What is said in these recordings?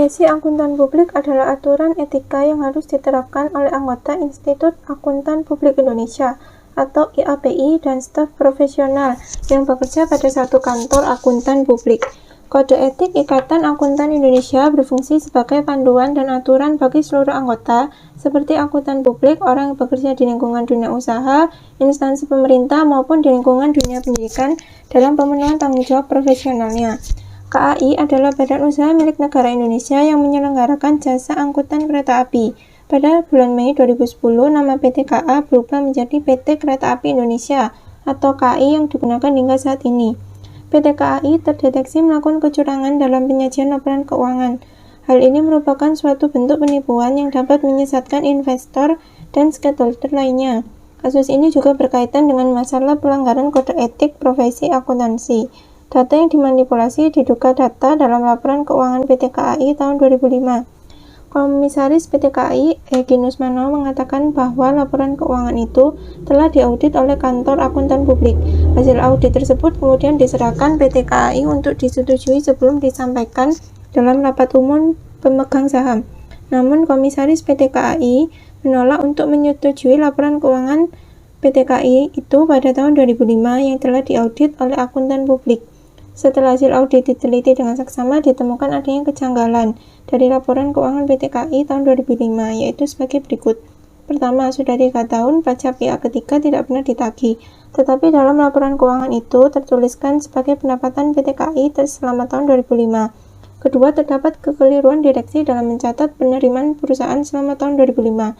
Profesi akuntan publik adalah aturan etika yang harus diterapkan oleh anggota Institut Akuntan Publik Indonesia atau IAPI dan staf profesional yang bekerja pada satu kantor akuntan publik. Kode etik Ikatan Akuntan Indonesia berfungsi sebagai panduan dan aturan bagi seluruh anggota, seperti akuntan publik, orang yang bekerja di lingkungan dunia usaha, instansi pemerintah, maupun di lingkungan dunia pendidikan dalam pemenuhan tanggung jawab profesionalnya. KAI adalah badan usaha milik negara Indonesia yang menyelenggarakan jasa angkutan kereta api. Pada bulan Mei 2010, nama PT KA berubah menjadi PT Kereta Api Indonesia atau KAI yang digunakan hingga saat ini. PT KAI terdeteksi melakukan kecurangan dalam penyajian laporan keuangan. Hal ini merupakan suatu bentuk penipuan yang dapat menyesatkan investor dan stakeholder lainnya. Kasus ini juga berkaitan dengan masalah pelanggaran kode etik profesi akuntansi. Data yang dimanipulasi diduga data dalam laporan keuangan PT KAI tahun 2005. Komisaris PT KAI, Egy Nusmano, mengatakan bahwa laporan keuangan itu telah diaudit oleh kantor akuntan publik. Hasil audit tersebut kemudian diserahkan PT KAI untuk disetujui sebelum disampaikan dalam rapat umum pemegang saham. Namun, Komisaris PT KAI menolak untuk menyetujui laporan keuangan PT KAI itu pada tahun 2005 yang telah diaudit oleh akuntan publik. Setelah hasil audit diteliti dengan seksama, ditemukan adanya kejanggalan dari laporan keuangan PT KAI tahun 2005, yaitu sebagai berikut. Pertama, sudah 3 tahun pajak pihak ketiga tidak pernah ditagih, tetapi dalam laporan keuangan itu tertuliskan sebagai pendapatan PT KAI selama tahun 2005. Kedua, terdapat kekeliruan direksi dalam mencatat penerimaan perusahaan selama tahun 2005.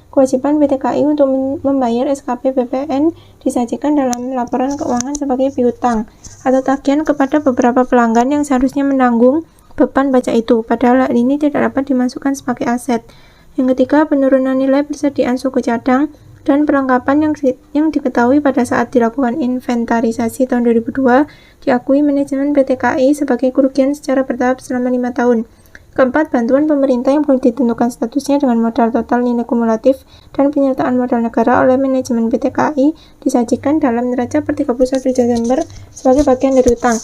Kewajiban PT KAI untuk membayar SKP BPN disajikan dalam laporan keuangan sebagai piutang atau tagihan kepada beberapa pelanggan yang seharusnya menanggung beban pajak itu, padahal hal ini tidak dapat dimasukkan sebagai aset. Yang ketiga, penurunan nilai persediaan suku cadang dan perlengkapan yang diketahui pada saat dilakukan inventarisasi tahun 2002 diakui manajemen PT KAI sebagai kerugian secara bertahap selama 5 tahun. Keempat, bantuan pemerintah yang belum ditentukan statusnya dengan modal total nilai kumulatif dan penyertaan modal negara oleh manajemen PT KAI disajikan dalam neraca per 31 Desember sebagai bagian dari utang.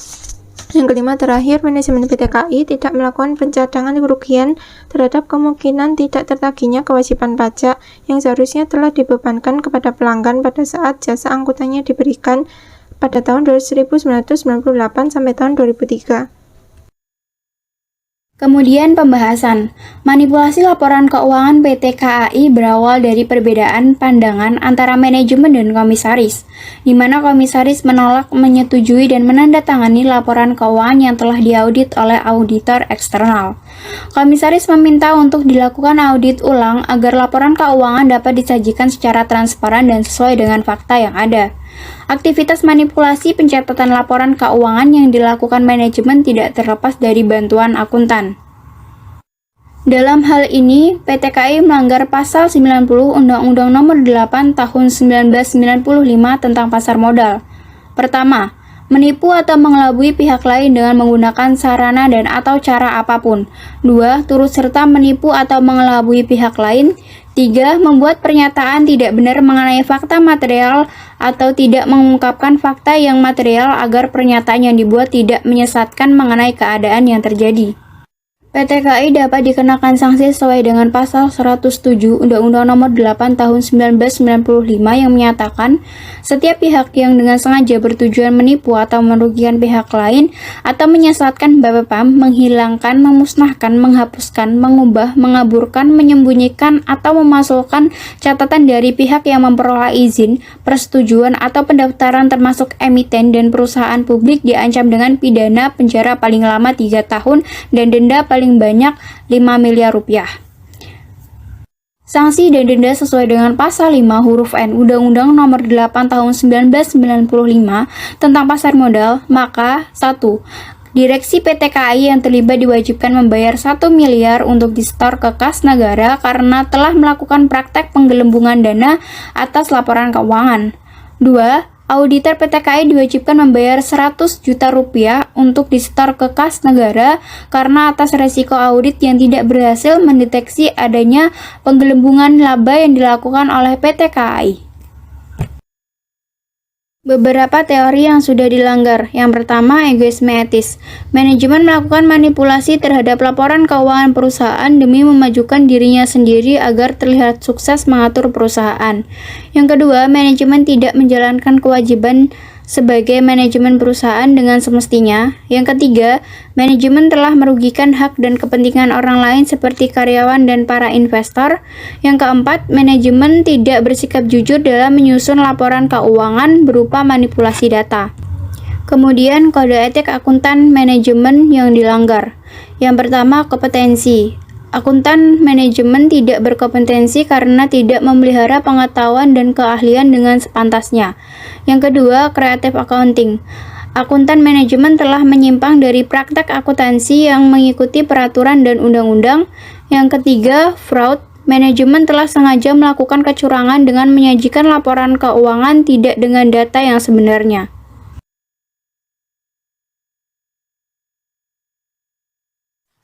Yang kelima, terakhir, manajemen PT KAI tidak melakukan pencadangan kerugian terhadap kemungkinan tidak tertagihnya kewajiban pajak yang seharusnya telah dibebankan kepada pelanggan pada saat jasa angkutannya diberikan pada tahun 1998 sampai tahun 2003. Kemudian pembahasan, manipulasi laporan keuangan PT KAI berawal dari perbedaan pandangan antara manajemen dan komisaris, di mana komisaris menolak menyetujui dan menandatangani laporan keuangan yang telah diaudit oleh auditor eksternal. Komisaris meminta untuk dilakukan audit ulang agar laporan keuangan dapat disajikan secara transparan dan sesuai dengan fakta yang ada. Aktivitas manipulasi pencatatan laporan keuangan yang dilakukan manajemen tidak terlepas dari bantuan akuntan. Dalam hal ini, PT KAI melanggar Pasal 90 Undang-Undang Nomor 8 Tahun 1995 tentang pasar modal. Pertama, menipu atau mengelabui pihak lain dengan menggunakan sarana dan atau cara apapun. 2. Turut serta menipu atau mengelabui pihak lain. 3. Membuat pernyataan tidak benar mengenai fakta material atau tidak mengungkapkan fakta yang material agar pernyataan yang dibuat tidak menyesatkan mengenai keadaan yang terjadi. PT KAI dapat dikenakan sanksi sesuai dengan Pasal 107 Undang-Undang Nomor 8 Tahun 1995 yang menyatakan setiap pihak yang dengan sengaja bertujuan menipu atau merugikan pihak lain atau menyesatkan BPPAM, menghilangkan, memusnahkan, menghapuskan, mengubah, mengaburkan, menyembunyikan atau memasukkan catatan dari pihak yang memperoleh izin, persetujuan atau pendaftaran termasuk emiten dan perusahaan publik diancam dengan pidana penjara paling lama 3 tahun dan denda paling banyak 5 miliar rupiah. Sanksi dan denda sesuai dengan Pasal 5 huruf N Undang-Undang Nomor 8 Tahun 1995 tentang pasar modal, maka 1. Direksi PT KAI yang terlibat diwajibkan membayar 1 miliar untuk disetor ke kas negara karena telah melakukan praktek penggelembungan dana atas laporan keuangan. 2. Auditor PT KAI diwajibkan membayar 100 juta rupiah untuk disetor ke kas negara karena atas resiko audit yang tidak berhasil mendeteksi adanya penggelembungan laba yang dilakukan oleh PT KAI. Beberapa teori yang sudah dilanggar. Yang pertama, egoisme etis. Manajemen melakukan manipulasi terhadap laporan keuangan perusahaan demi memajukan dirinya sendiri agar terlihat sukses mengatur perusahaan. Yang kedua, manajemen tidak menjalankan kewajiban sebagai manajemen perusahaan dengan semestinya. Yang ketiga, manajemen telah merugikan hak dan kepentingan orang lain seperti karyawan dan para investor. Yang keempat, manajemen tidak bersikap jujur dalam menyusun laporan keuangan berupa manipulasi data. Kemudian, kode etik akuntan manajemen yang dilanggar. Yang pertama, kompetensi. Akuntan manajemen tidak berkompetensi karena tidak memelihara pengetahuan dan keahlian dengan sepantasnya. Yang kedua, creative accounting. Akuntan manajemen telah menyimpang dari praktek akuntansi yang mengikuti peraturan dan undang-undang. Yang ketiga, fraud. Manajemen telah sengaja melakukan kecurangan dengan menyajikan laporan keuangan tidak dengan data yang sebenarnya.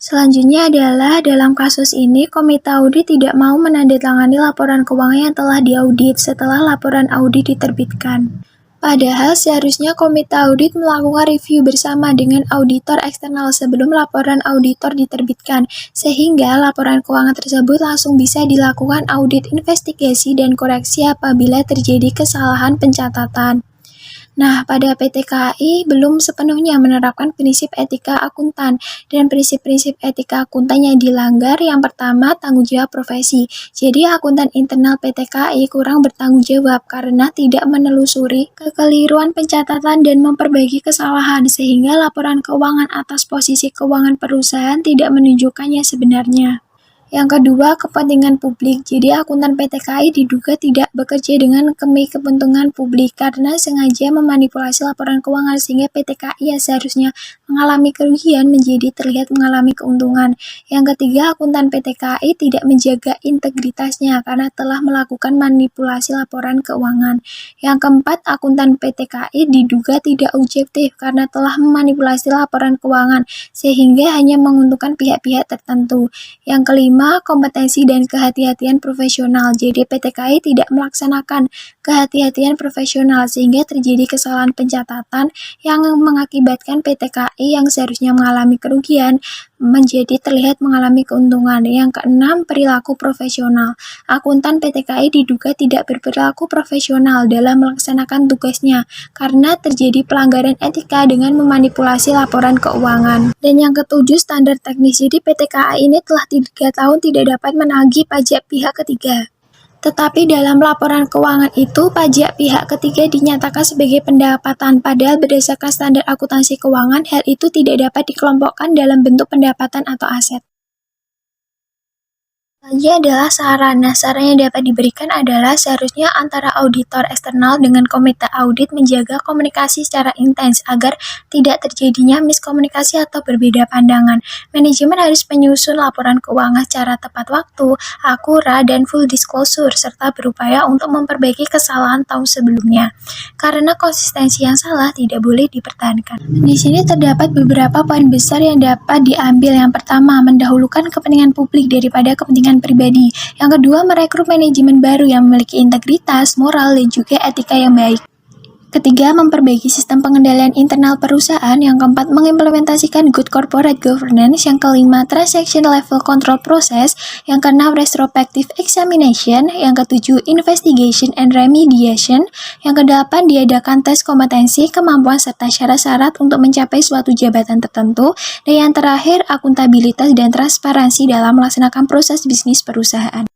Selanjutnya adalah dalam kasus ini, komite audit tidak mau menandatangani laporan keuangan yang telah diaudit setelah laporan audit diterbitkan. Padahal seharusnya komite audit melakukan review bersama dengan auditor eksternal sebelum laporan auditor diterbitkan, sehingga laporan keuangan tersebut langsung bisa dilakukan audit investigasi dan koreksi apabila terjadi kesalahan pencatatan. Nah, pada PT KAI belum sepenuhnya menerapkan prinsip etika akuntan, dan prinsip-prinsip etika akuntan yang dilanggar yang pertama, tanggung jawab profesi. Jadi akuntan internal PT KAI kurang bertanggung jawab karena tidak menelusuri kekeliruan pencatatan dan memperbaiki kesalahan, sehingga laporan keuangan atas posisi keuangan perusahaan tidak menunjukkannya sebenarnya. Yang kedua, kepentingan publik. Jadi akuntan PT KAI diduga tidak bekerja dengan demi kepentingan publik karena sengaja memanipulasi laporan keuangan sehingga PT KAI yang seharusnya mengalami kerugian menjadi terlihat mengalami keuntungan. Yang ketiga, akuntan PT KAI tidak menjaga integritasnya karena telah melakukan manipulasi laporan keuangan. Yang keempat, akuntan PT KAI diduga tidak objektif karena telah memanipulasi laporan keuangan sehingga hanya menguntungkan pihak-pihak tertentu. Yang kelima, kompetensi dan kehati-hatian profesional. Jadi PT KAI tidak melaksanakan kehati-hatian profesional sehingga terjadi kesalahan pencatatan yang mengakibatkan PT KAI yang seharusnya mengalami kerugian menjadi terlihat mengalami keuntungan. Yang keenam, perilaku profesional. Akuntan PT KAI diduga tidak berperilaku profesional dalam melaksanakan tugasnya karena terjadi pelanggaran etika dengan memanipulasi laporan keuangan. Dan yang ketujuh, standar teknis. Jadi PT KAI ini telah 3 tahun tidak dapat menagih pajak pihak ketiga. Tetapi dalam laporan keuangan itu, pajak pihak ketiga dinyatakan sebagai pendapatan, padahal berdasarkan standar akuntansi keuangan, hal itu tidak dapat dikelompokkan dalam bentuk pendapatan atau aset. Selanjutnya adalah saran. Nah, saran yang dapat diberikan adalah seharusnya antara auditor eksternal dengan komite audit menjaga komunikasi secara intens agar tidak terjadinya miskomunikasi atau berbeda pandangan. Manajemen harus menyusun laporan keuangan secara tepat waktu, akurat, dan full disclosure, serta berupaya untuk memperbaiki kesalahan tahun sebelumnya. Karena konsistensi yang salah tidak boleh dipertahankan. Di sini terdapat beberapa poin besar yang dapat diambil. Yang pertama, mendahulukan kepentingan publik daripada kepentingan pribadi. Yang kedua, merekrut manajemen baru yang memiliki integritas, moral, dan juga etika yang baik. Ketiga, memperbaiki sistem pengendalian internal perusahaan. Yang keempat, mengimplementasikan good corporate governance. Yang kelima, transaction level control process. Yang keenam, retrospective examination. Yang ketujuh, investigation and remediation. Yang kedelapan, diadakan tes kompetensi, kemampuan, serta syarat-syarat untuk mencapai suatu jabatan tertentu. Dan yang terakhir, akuntabilitas dan transparansi dalam melaksanakan proses bisnis perusahaan.